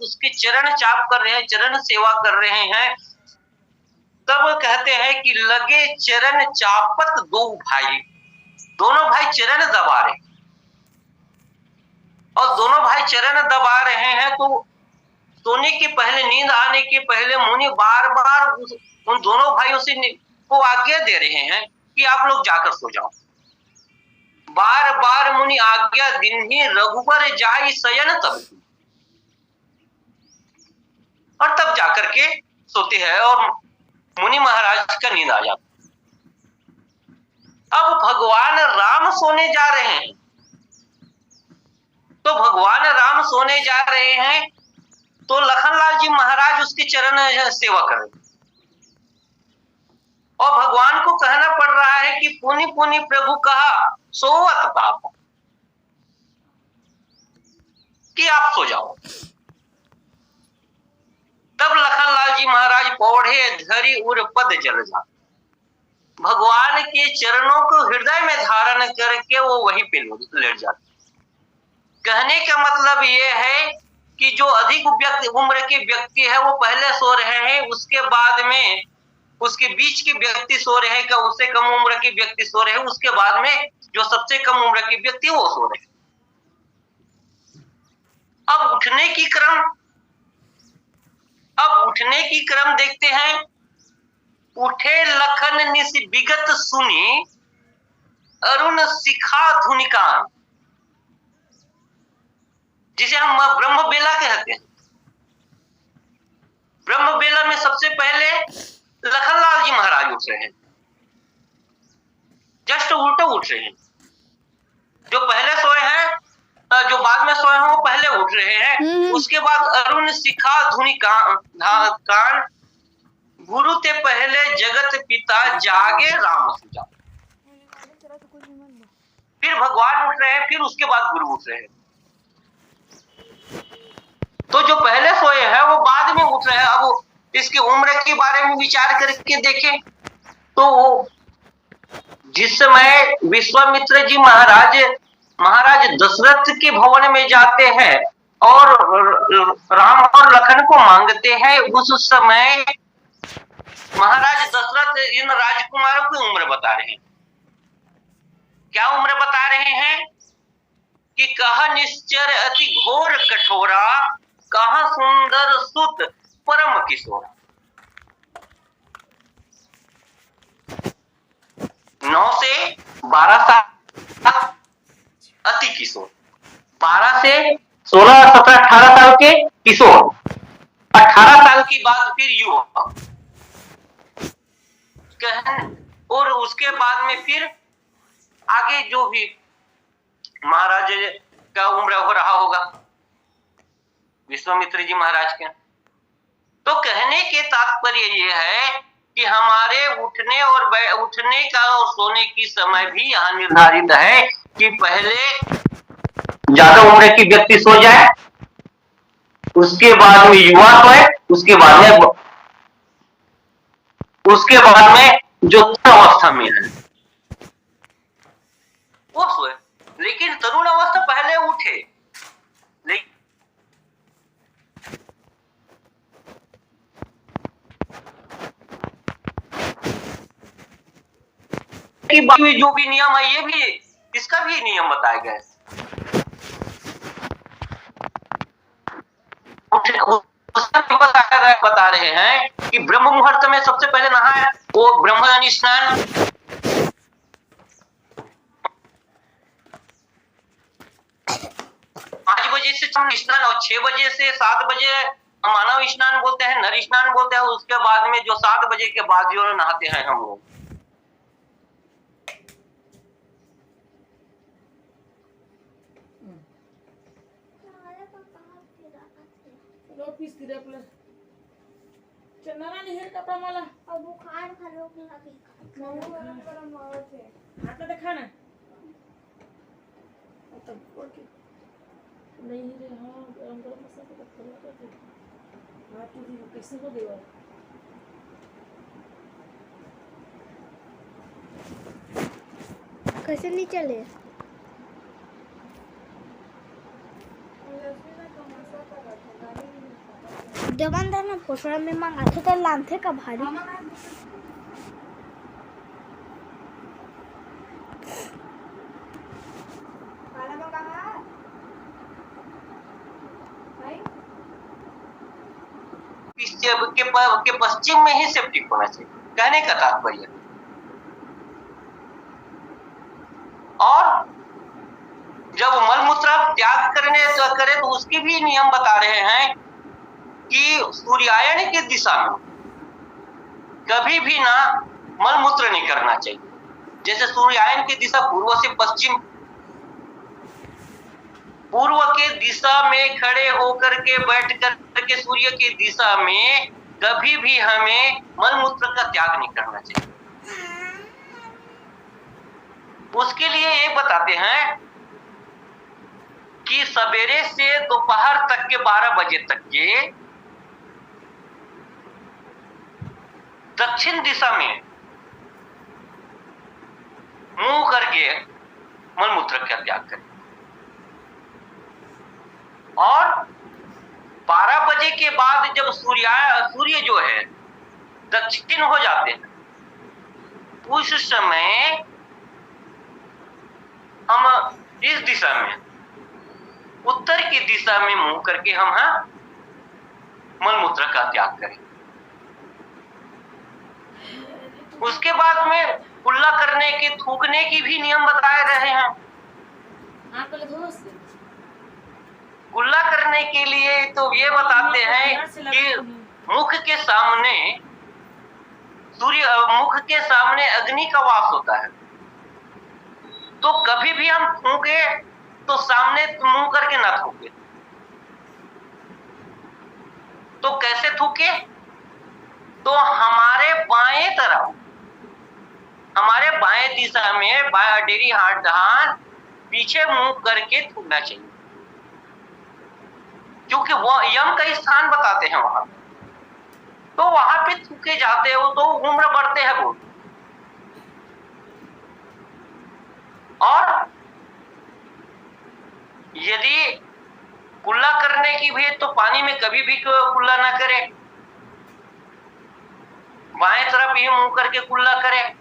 उसके चरण चाप कर रहे हैं, चरण सेवा कर रहे हैं, तब कहते हैं कि लगे चरण चापत दो भाई, दोनों भाई चरण दबा रहे, और दोनों भाई चरण दबा रहे हैं। तो सोने के पहले, नींद आने के पहले मुनि बार बार उन दोनों भाइयों से को आज्ञा दे रहे हैं कि आप लोग जाकर सो जाओ। बार बार मुनि आज्ञा दिन ही रघुबर जाई शयन तब, और तब जाकर के सोते हैं और मुनि महाराज का नींद आ जाता। अब भगवान राम सोने जा रहे हैं, तो भगवान राम सोने जा रहे हैं, तो लखनलाल जी महाराज उसके चरण सेवा कर रहे हैं, और भगवान को कहना पड़ रहा है कि पुनि पुनि प्रभु कहा सोवत ताप, कि आप सो जाओ। तब लखनलाल जी महाराज पौढ़े धरी उर पद जल जा, भगवान के चरणों को हृदय में धारण करके वो वहीं पे लेट जाते। कहने का मतलब ये है कि जो अधिक उम्र के व्यक्ति है वो पहले सो रहे हैं, उसके बाद में उसके बीच के व्यक्ति सो रहे हैं, उससे कम उम्र के व्यक्ति सो रहे हैं, उसके बाद में जो सबसे कम उम्र के व्यक्ति वो सो रहे हैं। अब उठने की क्रम देखते हैं। उठे लखन निस विगत सुनी अरुण शिखा धुनिकान, जिसे हम ब्रह्म बेला कहते हैं। ब्रह्म बेला में सबसे पहले लखनलाल जी महाराज उठ रहे हैं, जस्ट उल्टे उठ रहे हैं। जो पहले सोए हैं, जो बाद में सोए हैं वो पहले उठ रहे हैं। उसके बाद अरुण शिखा धुनिकान, गुरु ते पहले जगत पिता जागे राम सुजा। फिर भगवान उठ रहे हैं, फिर उसके बाद गुरु उठ रहे हैं। तो जो पहले सोए हैं वो बाद में उठ रहे हैं। अब इसकी उम्र के बारे में विचार करके देखें तो जिस समय विश्वामित्र जी महाराज दशरथ के भवन में जाते हैं और राम और लखन को मांगते हैं, उस समय महाराज दशरथ इन राजकुमारों की उम्र बता रहे हैं। क्या उम्र बता रहे हैं कि कहा निश्चर अति घोर कठोरा, कहा सुंदर सुत परम किशोरा। 9 से 12 साल अति किशोर, 12 से 16, 17, 18 साल के किशोर, 18 साल की बाद फिर युवा, और उसके बाद में फिर आगे जो भी महाराज का उम्र हो रहा होगा विश्वामित्र जी महाराज के। तो कहने के तात्पर्य ये है कि हमारे उठने का और सोने की समय भी यहाँ निर्धारित है कि पहले ज्यादा उम्र की व्यक्ति सो जाए, उसके बाद में युवा सोए, उसके बाद में जो अवस्था में है वो सोए। लेकिन तरुण अवस्था पहले उठे, कि जो भी नियम है ये भी इसका भी नियम बताए गए। बता रहे हैं कि ब्रह्म मुहूर्त में सबसे पहले नहाए वो ब्रह्म स्नान, 5 बजे से स्नान और 6 बजे से 7 बजे मानव स्नान बोलते हैं, नर स्नान बोलते हैं। उसके बाद में जो 7 बजे के बाद जो नहाते हैं हम लोग, कपड़ा मला अब बुखार खरो के लगी गरम आवत है हाथ में देखा ना तब ओके नहीं रे। हां गरम मसाला का खरो कर हाथ भी कैसे को देवा कैसे नहीं चले Dewan na posura memang atau tak lantai ka bhari. के पश्चिम में ही सेप्टिक होना चाहिए, कहने का तात्पर्य। और जब मलमूत्र त्याग करे तो उसके भी नियम बता रहे हैं कि सूर्यायन की दिशा में कभी भी ना मलमूत्र नहीं करना चाहिए। जैसे सूर्यायन की दिशा पूर्व से पश्चिम, पूर्व के दिशा में खड़े होकर के बैठ करके सूर्य की दिशा में कभी भी हमें मलमूत्र का त्याग नहीं करना चाहिए। उसके लिए ये बताते हैं कि सवेरे से दोपहर तक के 12 बजे तक के दक्षिण दिशा में मुंह करके मलमूत्र का त्याग करें, और 12 बजे के बाद जब सूर्य जो है दक्षिण हो जाते हैं, उस समय हम इस दिशा में, उत्तर की दिशा में मुंह करके हम मलमूत्र का त्याग करें। उसके बाद में कुल्ला करने के, थूकने की भी नियम बताए रहे हैं। कुल्ला करने के लिए तो ये बताते हैं कि मुख के सामने अग्नि का वास होता है, तो कभी भी हम थूके तो सामने मुंह करके ना थूके। तो कैसे थूके? तो हमारे बाएं दिशा में डेरी हाथ धान पीछे मुंह करके थूकना चाहिए, क्योंकि वो यम का स्थान बताते हैं वहां, तो वहां पे थूके जाते हो तो उम्र बढ़ते हैं वो। और यदि कुल्ला करने की भी तो पानी में कभी भी कुल्ला ना करें, बाएं तरफ ही मुंह करके कुल्ला करें।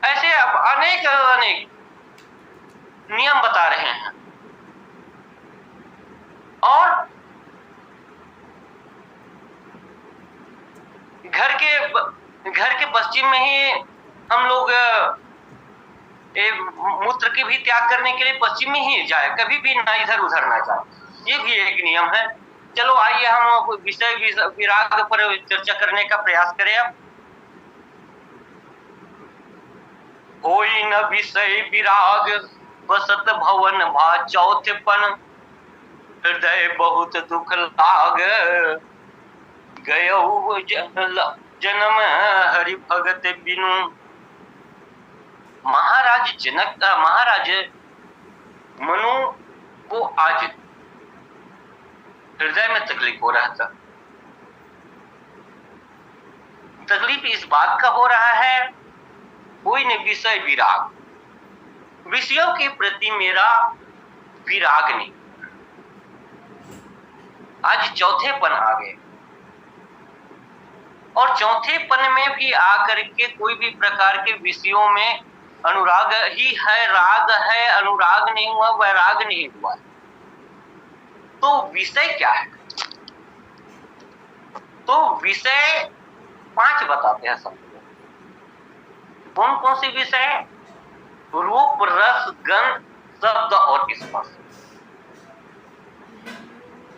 ऐसे अब अनेक नियम बता रहे हैं। और घर के पश्चिम में ही हम लोग मूत्र के भी त्याग करने के लिए पश्चिम में ही जाए, कभी भी ना इधर उधर ना जाए। ये भी एक नियम है। चलो आइए हम विषय विराग पर चर्चा करने का प्रयास करें। अब कोई न विषय विराग बसत भवन भा चौथेपन, हृदय बहुत दुख लाग गयो जन्म हरि भगत बिनु। महाराज मनु को आज हृदय में तकलीफ हो रहा था। तकलीफ इस बात का हो रहा है, कोई ने विषय विराग, विषयों के प्रति मेरा विराग नहीं। आज चौथेपन आ गए, और चौथेपन में भी आकर के कोई भी प्रकार के विषयों में अनुराग ही है, राग है, अनुराग नहीं हुआ, वैराग नहीं हुआ। तो विषय क्या है? तो विषय 5 बताते हैं सब। कौन कौन से विषय? रूप, रस, गंध, शब्द और स्पर्श।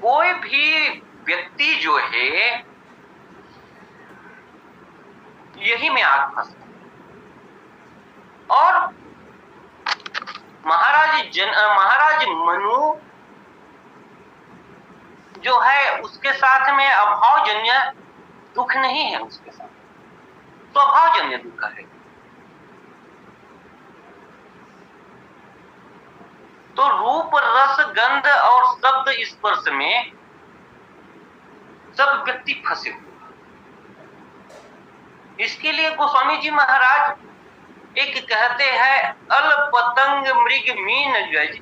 कोई भी व्यक्ति जो है यही में आग फंसता। और महाराज मनु जो है उसके साथ में अभावजन्य दुख नहीं है, उसके साथ स्वभावजन्य दुख है। तो रूप, रस, गंध और शब्द स्पर्श में सब व्यक्ति फंसे हुए। इसके लिए गोस्वामी जी महाराज एक कहते हैं, अल पतंग मृग मीन गज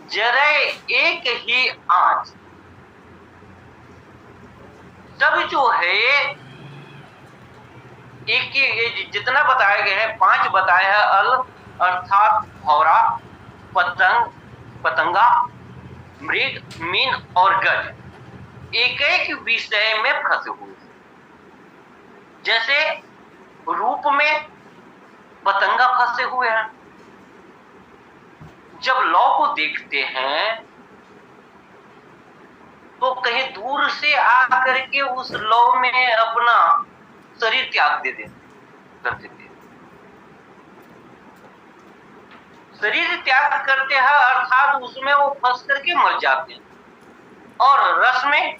जरे एक ही आंच। सब जो है एक ही, ये जितना बताया गया है 5 बताया है, अल अर्थात भौरा, पतंग, पतंगा, मृग, मीन और गज एक एक विषय में फंसे हुए। जैसे रूप में पतंगा फंसे हुए हैं, जब लौ को देखते हैं तो कहीं दूर से आकर के उस लौ में अपना शरीर त्याग दे कर देते हैं। शरीर त्याग करते हैं अर्थात उसमें वो फंस करके मर जाते हैं। और रस में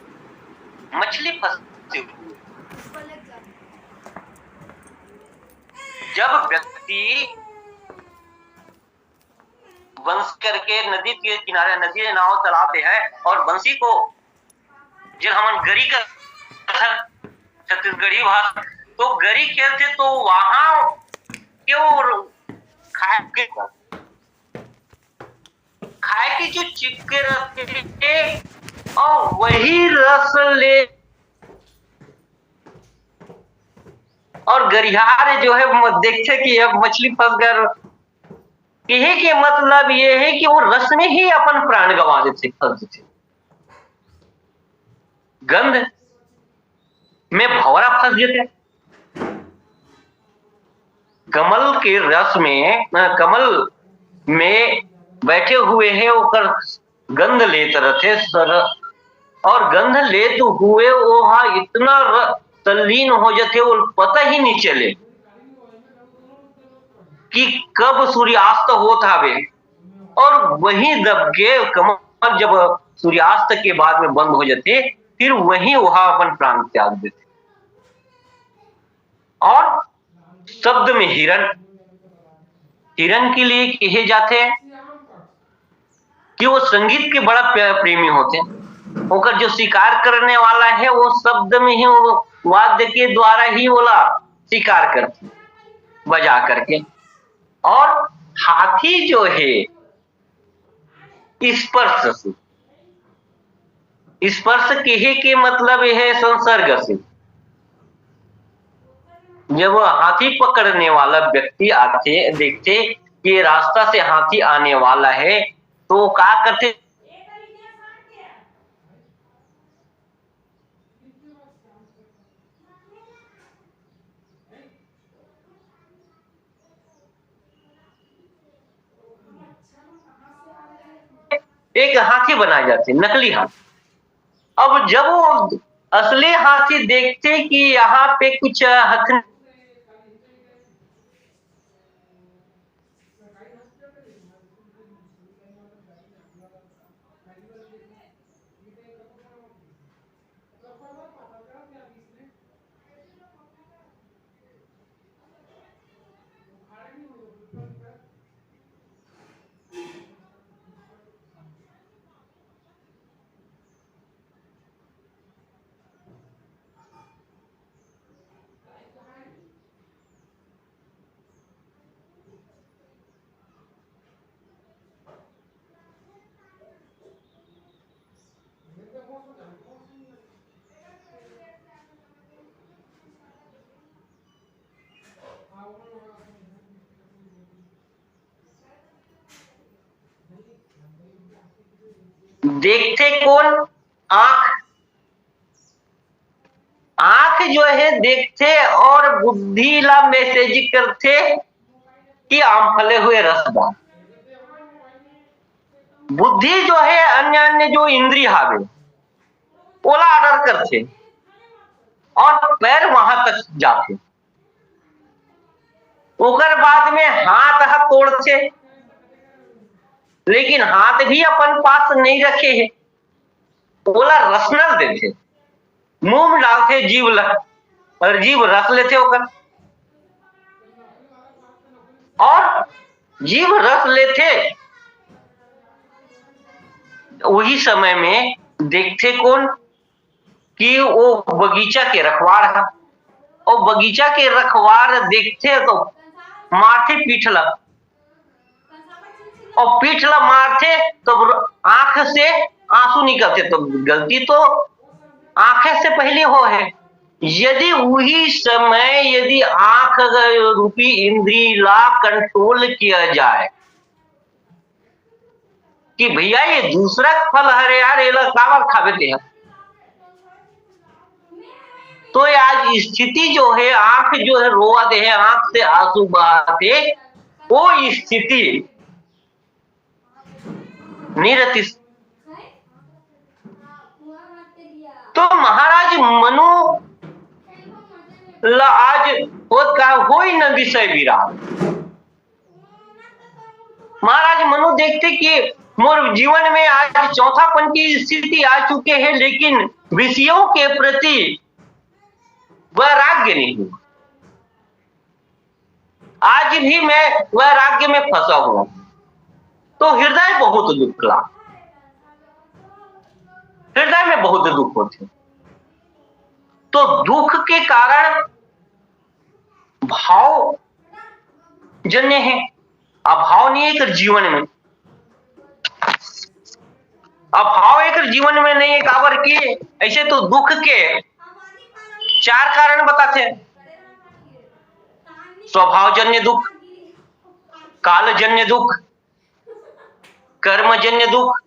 मछली फंसी हुई। जब व्यक्ति बंसी करके नदी के किनारे, नदी नाव चलाते हैं और बंसी को जब हम गरी कर छत्तीसगढ़ी भाषा, तो गरी खेलते तो वहां क्यों खाए के जो चिपके रहते थे और वही रस ले, और गरिहार जो है देखते कि अब मछली फंस गए, यही के मतलब ये है कि वो रस में ही अपन प्राण गंवा देते, फंस देते। गंध में भंवरा फंस जाते, कमल के रस में, कमल में बैठे हुए हैं, ओकर गंध लेते रहते सर, और गंध लेते हुए वहां इतना तल्लीन हो जाते वो पता ही नहीं चले कि कब सूर्यास्त होता है। और वहीं दब के कमल जब सूर्यास्त के बाद में बंद हो जाते, फिर वहीं वहां अपन प्राण त्याग देते। और शब्द में हिरण, हिरण के लिए कहे जाते हैं कि वो संगीत के बड़ा प्रेमी होते हैं। ओकर जो शिकार करने वाला है वो शब्द में ही, वो वाद्य के द्वारा ही बोला शिकार करते बजा करके। और हाथी जो है स्पर्श से, स्पर्श कहे के मतलब है संसर्ग से। जब हाथी पकड़ने वाला व्यक्ति आते, देखते कि रास्ता से हाथी आने वाला है, तो क्या करते, एक हाथी बनाए जाते, नकली हाथी। अब जब वो असली हाथी देखते कि यहाँ पे कुछ हथनी, देखते कौन, आंख, आंख जो है देखते और बुद्धि ला मैसेज करते कि आम फले हुए रसदार। बुद्धि जो है अन्य अन्य जो इंद्रिय हावे ओला ऑर्डर करते और पैर वहां तक जाते, ओकर बाद में हाथ तोड़ते, लेकिन हाथ भी अपन पास नहीं रखे है, ओला रसनल देते, मुंह में डालते जीव ला, और जीव रस लेते होकर, और जीव रस लेते। वही समय में देखते कौन कि वो बगीचा के रखवार है, और बगीचा के रखवार देखते तो माथे पीठला, और पीठ ला मारथे तो आंख से आंसू निकलते, तो गलती तो आंखें से पहले हो है। यदि वही समय यदि आंख रूपी इंद्री ला कंट्रोल किया जाए कि भैया ये दूसरा फल हरे यार, ये कावर खावे थे, तो आज स्थिति जो है, आंख जो है रोवाते है, आंख से आंसू बहाते, वो स्थिति नहीं रहती। तो महाराज मनु ला आज हो ही न विषय विराम। महाराज मनु देखते कि मोर जीवन में आज चौथापन की स्थिति आ चुके हैं, लेकिन विषयों के प्रति वैराग्य नहीं हुआ। आज भी मैं वैराग्य में फंसा हुआ, तो हृदय बहुत दुख ला, हृदय में बहुत दुख होते। तो दुख के कारण भाव जन्य है, अभाव नहीं है जीवन में, अभाव एक जीवन में नहीं है। काबर की ऐसे तो दुख के 4 कारण बताते हैं। स्वभावजन्य दुख, कालजन्य दुख, कर्मजन्य दुख,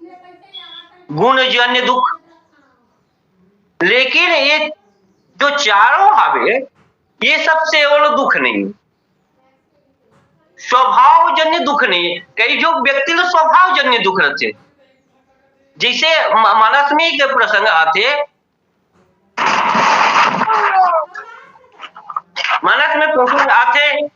गुणजन्य दुख। लेकिन ये जो चारों हावे, ये सबसे और दुख नहीं, स्वभावजन्य दुख नहीं। कई जो व्यक्ति लोग स्वभावजन्य दुख रहते, जैसे मानस में एक प्रसंग आते, मानस में प्रसंग आते,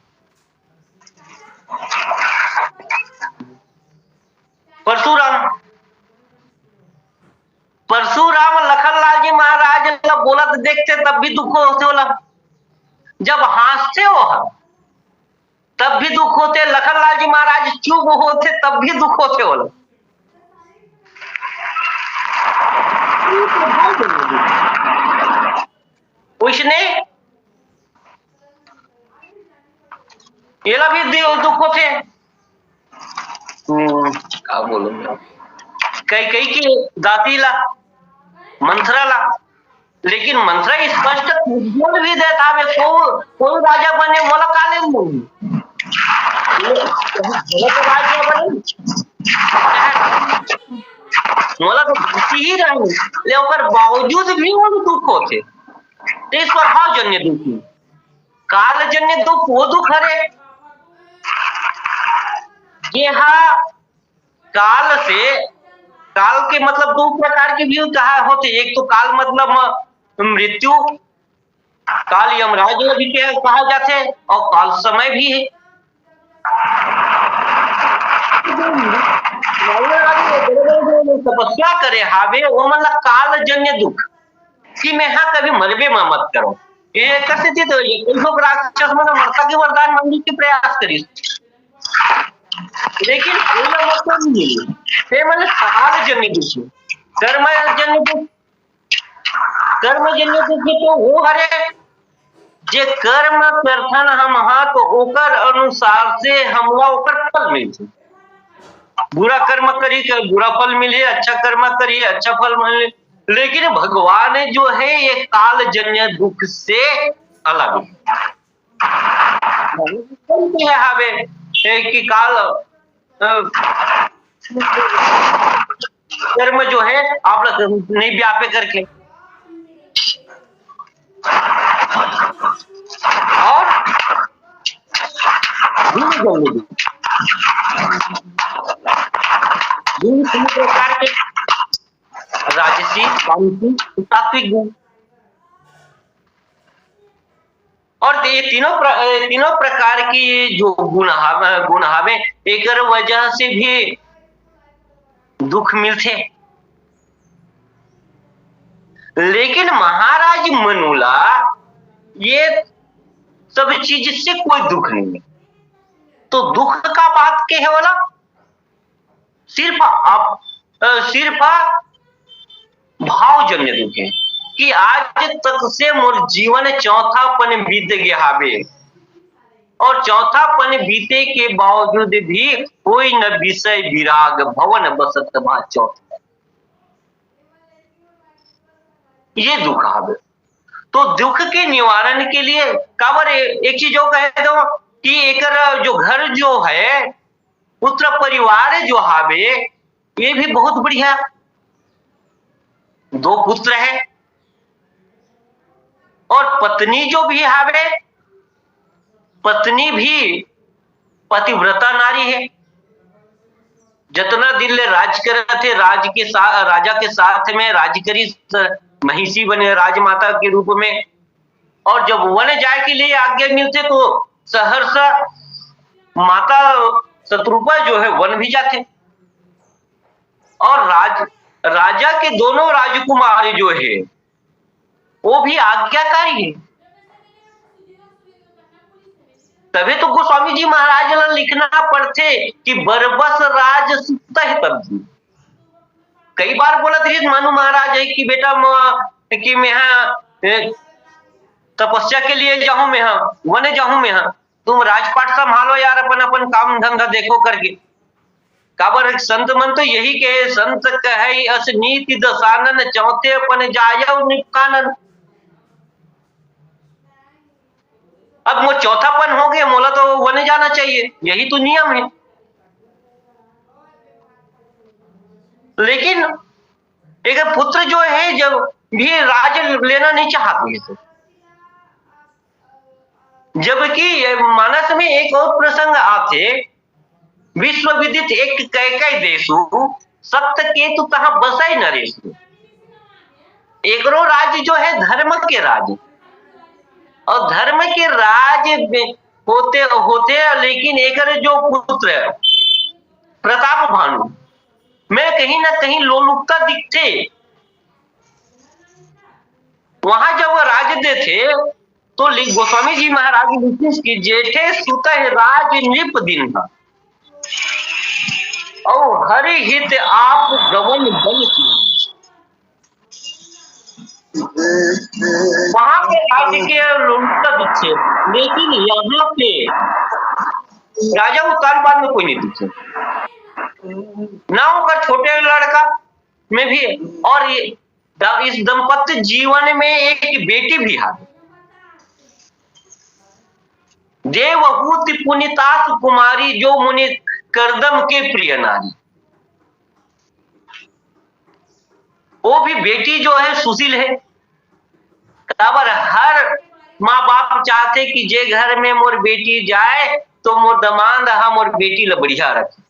परशुराम लखनलाल जी महाराज जब बोला तो देखते तब भी दुख होते होला, जब हंसते हो तब भी दुख होते, लखनलाल जी महाराज चुप होते तब भी दुख होते होला। उसने ये भी दुख होते, क्या बोलूंगा, कई की दाती ला, मंथरा ला, लेकिन मंथरा स्पष्ट बोल भी देता है, कोई राजा बने मोला काले राजा बने मोला तो भक्ति ही रही, लेकिन बावजूद भी वो दुख होते। स्वभावजन्य दुख, कालजन्य दुख वो दुख हरे, ये काल से, काल के मतलब 2 प्रकार के भी कहा होते। एक तो काल मतलब मृत्यु, काल यमराज भी कहा जाते, और काल समय भी है। तपस्या करे हावे वो मतलब कालजन्य दुख कि मैं यहाँ कभी मरबे में मत करो। ये कैसे थी, तो ये राक्षस मतलब मरता के वरदान मांगने के प्रयास करी, लेकिन मतलब कालजन्य दुख, कर्मजन्य दुख, कर्मजन्य दुख तो वो हरे जे कर्म करथन हम तो ओकर अनुसार से हमला ओकर फल मिलते। बुरा कर्म करी तो बुरा फल मिले, अच्छा कर्म करी अच्छा फल मिले। लेकिन भगवान जो है ये कालजन्य दुख से अलग है कि काल कर्म जो है आप लोग नहीं व्यापे करके, और प्रकार के राजसी, तामसी, सात्विक गुण, और ये तीनों प्रकार की जो गुण हावे एक वजह से भी दुख मिलते। लेकिन महाराज मनुला ये सब चीज से कोई दुख नहीं है। तो दुख का बात क्या है बोला, सिर्फ भावजन्य दुख है कि आज तक से मोर जीवन चौथापन बीत गया हावे, और चौथापन बीते के बावजूद भी कोई न विषय विराग भवन बसत भा चौथ। ये दुख आवे। तो दुख के निवारण के लिए काबर एक चीज जो कहे दो कि एक जो घर जो है पुत्र परिवार जो हावे ये भी बहुत बढ़िया। 2 पुत्र है और पत्नी जो भी हावे पत्नी भी पतिव्रता नारी है। जितना दिन ले राज करे थे राजा के साथ में राज करी महिषी बने राजमाता के रूप में। और जब वन जाए के लिए आज्ञा मिलते तो सहर्षा माता शत्रुपा जो है वन भी जाते। और राजा के दोनों राजकुमार जो है वो भी आज्ञाकारी है। तभी तो गोस्वामी जी महाराज ने लिखना पड़ते कि बरबस राज सुता है तब जी। कई बार बोला थे मनु महाराज है कि बेटा कि मैं तपस्या के लिए जाऊं, मैं वन जाऊं, मैं तुम राजपाट संभालो यार, अपन अपन काम धंधा देखो करके। काबर संत मन तो यही कहे, संत कहे अस नीति दसानन चौथे अपन जायव निकानन। अब वो चौथापन हो गया, मोला तो वन जाना चाहिए, यही तो नियम है। लेकिन एक पुत्र जो है जब भी राज लेना नहीं चाहते हैं। जबकि मानस में एक और प्रसंग आते, विश्व विदित एक कैकई देशु सत्य केतु तहां बसाई नरेशु। एकरो राज्य जो है धर्म के राज्य, और धर्म के राज होते होते लेकिन एक जो पुत्र है प्रताप भानु में कहीं ना कहीं लोलुपता दिखते। वहां जब वो राज दे थे तो गोस्वामी जी महाराज लिखते कि जेठे सुत राज नृप दिन का और हरि हित आप गवन बन की। वहां पे राज्य के लोलुपता दिखे, लेकिन यहाँ पे राजा उतार बाद में कोई नहीं दिखे ना। होकर छोटे लड़का में भी, और इस दंपत्ति जीवन में एक बेटी भी है, देवहूति पुनितास कुमारी जो मुनि करदम के प्रिय नारी। वो भी बेटी जो है सुशील है। काबर हर माँ बाप चाहते कि जे घर में मोर बेटी जाए तो मोर दमांद मोर बेटी ला बढ़िया रखे।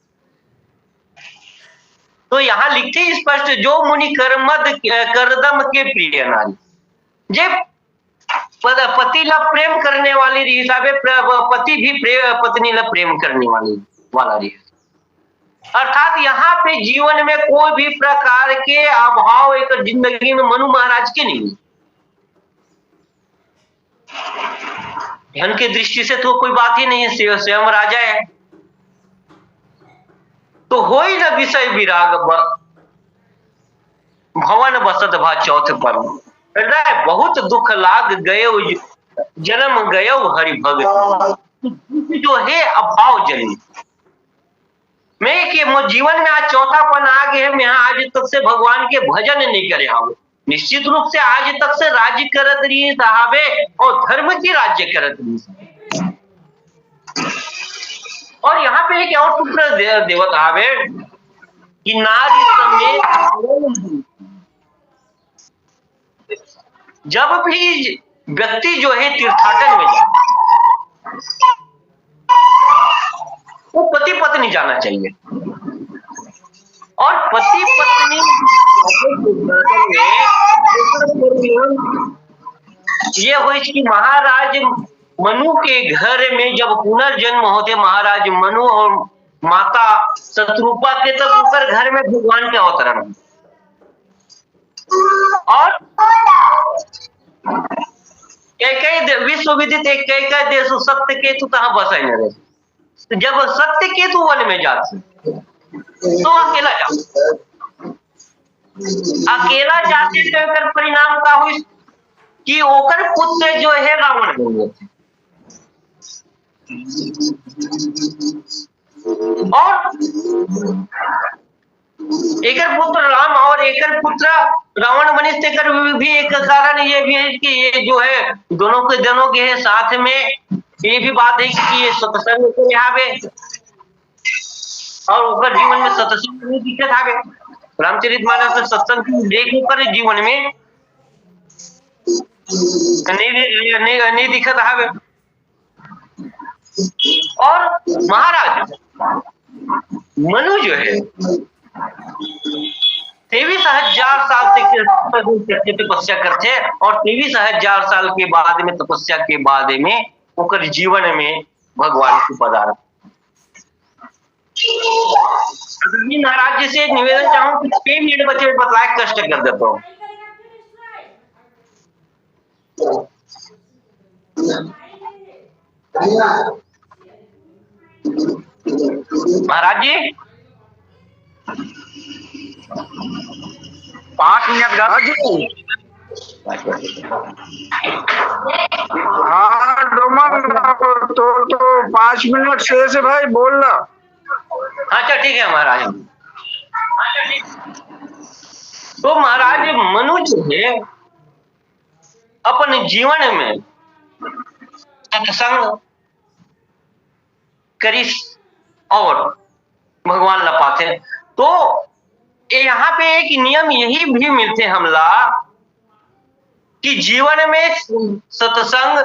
तो यहाँ लिखते स्पष्ट जो मुनि करदम के प्रिय नारी, जे पति ला प्रेम करने वाली हिसाबे पति भी पत्नी ला प्रेम करने वाला रही। अर्थात यहाँ पे जीवन में कोई भी प्रकार के अभाव एक जिंदगी में मनु महाराज के नहीं। धन की दृष्टि से तो कोई बात ही नहीं है, स्वयं राजा है। तो हो ही न विषय विराग भवन बसत भा चौथ पर। बहुत दुख लाग गयो जन्म गयो हरि भगत। जो है अभाव जनी मैं कि जीवन में आज चौथापन आ गए, मैं आज तक से भगवान के भजन नहीं करे हम। निश्चित रूप से आज तक से राज्य करत रही साहबे और धर्म की राज्य करत रही। और यहाँ पे एक और सूत्र देवता आवे कि नारी समेत जब भी व्यक्ति जो है तीर्थाटन में जाए वो पति पत्नी जाना चाहिए। और पति पत्नी ये हो कि महाराज मनु के घर में जब पुनर्जन्म होते महाराज मनु और माता शत्रुपा के, तब ऊपर घर में भगवान के अवतरण। और कई विश्व विदित एक कई देश सत्य केतु तहां बसाई न रहे। जब सत्य केतु वन में जाते तो अकेला जाते, अकेला जाते तो परिणाम का हुई कि ओकर पुत्र जो है रावण बन गए। और एकर पुत्र राम और एकर पुत्र रावण बनिस तेकर भी एक कारण ये भी है कि ये जो है दोनों के है साथ में, ये भी बात है कि ये सत्संग को यहाँ पे और ओकर जीवन में सत्संग में दिक्कत आवे। रामचरितमानस में सत्संग देख कर जीवन में नहीं दिक्कत आवे। और महाराज मनु जो है 23,000 साल से तपस्या करते और 23,000 साल के बाद में तपस्या के बाद में ओकर जीवन में भगवान को पधार। महाराज जी से एक निवेदन चाहूँ कि 6 मिनट बचे बतलाए कष्ट कर देता हूँ। महाराज जी 5 मिनट हाँ डोमन तो 5 मिनट शेष है भाई, बोल रहा। अच्छा ठीक है महाराज। तो महाराज मनु जो है अपने जीवन में सत्संग करी और भगवान लपाते। तो यहाँ पे एक नियम यही भी मिलते हमला कि जीवन में सत्संग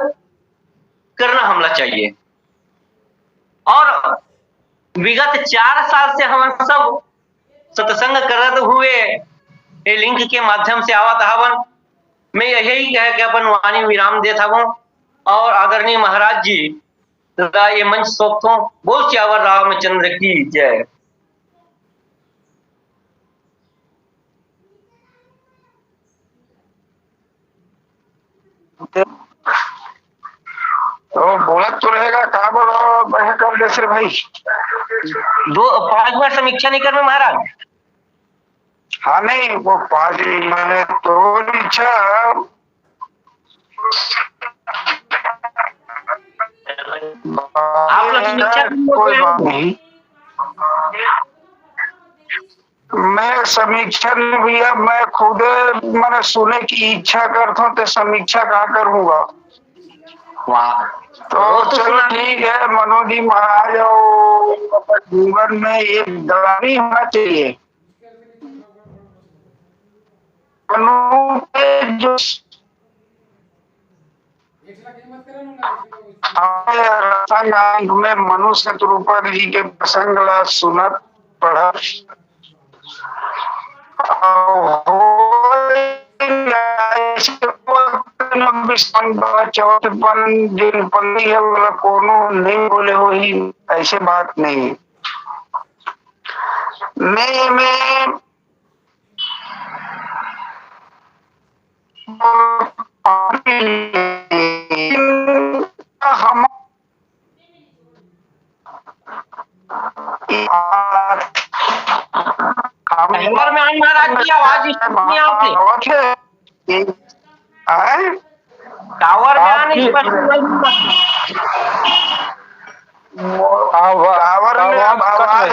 करना हमला चाहिए। और विगत 4 साल से हम सब सत्संग करते हुए ये लिंक के माध्यम से आवत हवन। मैं यही कह के अपन वाणी विराम देता हूँ और आदरणीय महाराज जी तथा ये मंच सौंपता हूँ। बोल सियावर रामचंद्र की जय। तो बोलत तो रहेगा, कहा बोलो बह कर दे सिर भाई। 5 बार समीक्षा नहीं करना महाराज। हाँ नहीं वो 5 मैंने तो इच्छा आप लोग समीक्षा कोई बात नहीं। मैं समीक्षा नहीं भैया, मैं खुद मैंने सुने की इच्छा करता हूँ तो समीक्षा कहाँ करूँगा। वाह तो चलो ठीक है मनोज जी महाराज, और जीवन में एक दलाली होना चाहिए। मनु के जो रसायन में मनु शत्रुपद जी के प्रसंग ला सुनत पढ़ा दिन पल्ली है बोला कोनो नहीं बोले हो ही, ऐसे बात नहीं। नहीं में हम टावर में आई महाराज की आवाज नहीं आती। टावर में आने टावर में आवाज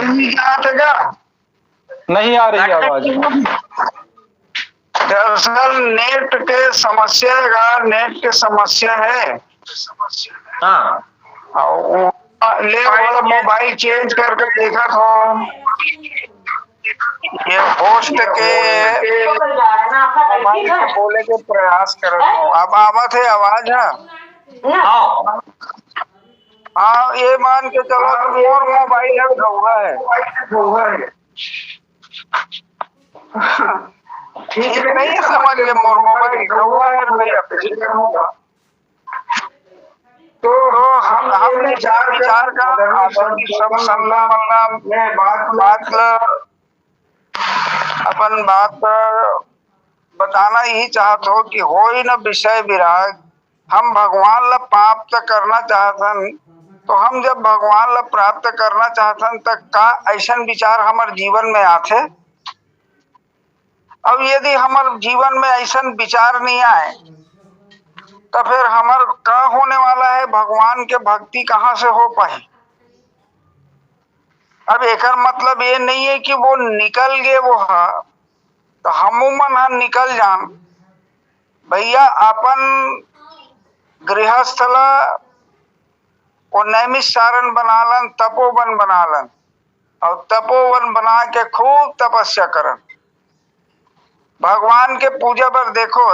नहीं आ रही आवाज। दरअसल नेट के समस्या नेट के समस्या है। हाँ ले वाला मोबाइल चेंज करके देखा था, ये होस्ट के मोबाइल से बोले के प्रयास कर रहा हूँ। अब आवत है आवाज। हाँ ये मान के चलो और मोबाइल है ठीक नहीं समझ ले, मोर मोबाइल है। तो हम विचार का सब सल्ला वल्ला में बात अपन बात बताना ही चाहत हो कि हो ही न विषय विराग। हम भगवान ला प्राप्त करना चाहतन, तो हम जब भगवान ला प्राप्त करना चाहतन तक का ऐसा विचार हमारे जीवन में आते। अब यदि हमारे जीवन में ऐसा विचार नहीं आए तो फिर हमार का होने वाला है, भगवान के भक्ति कहाँ से हो पाई। अब एक मतलब ये नहीं है कि वो निकल गए वो हा तो हमूमन हा निकल जान भैया। अपन गृहस्थला वो नैमिषारण बनालन, तपोवन बनालन और तपोवन बना के खूब तपस्या करन। भगवान के पूजा पर देखो,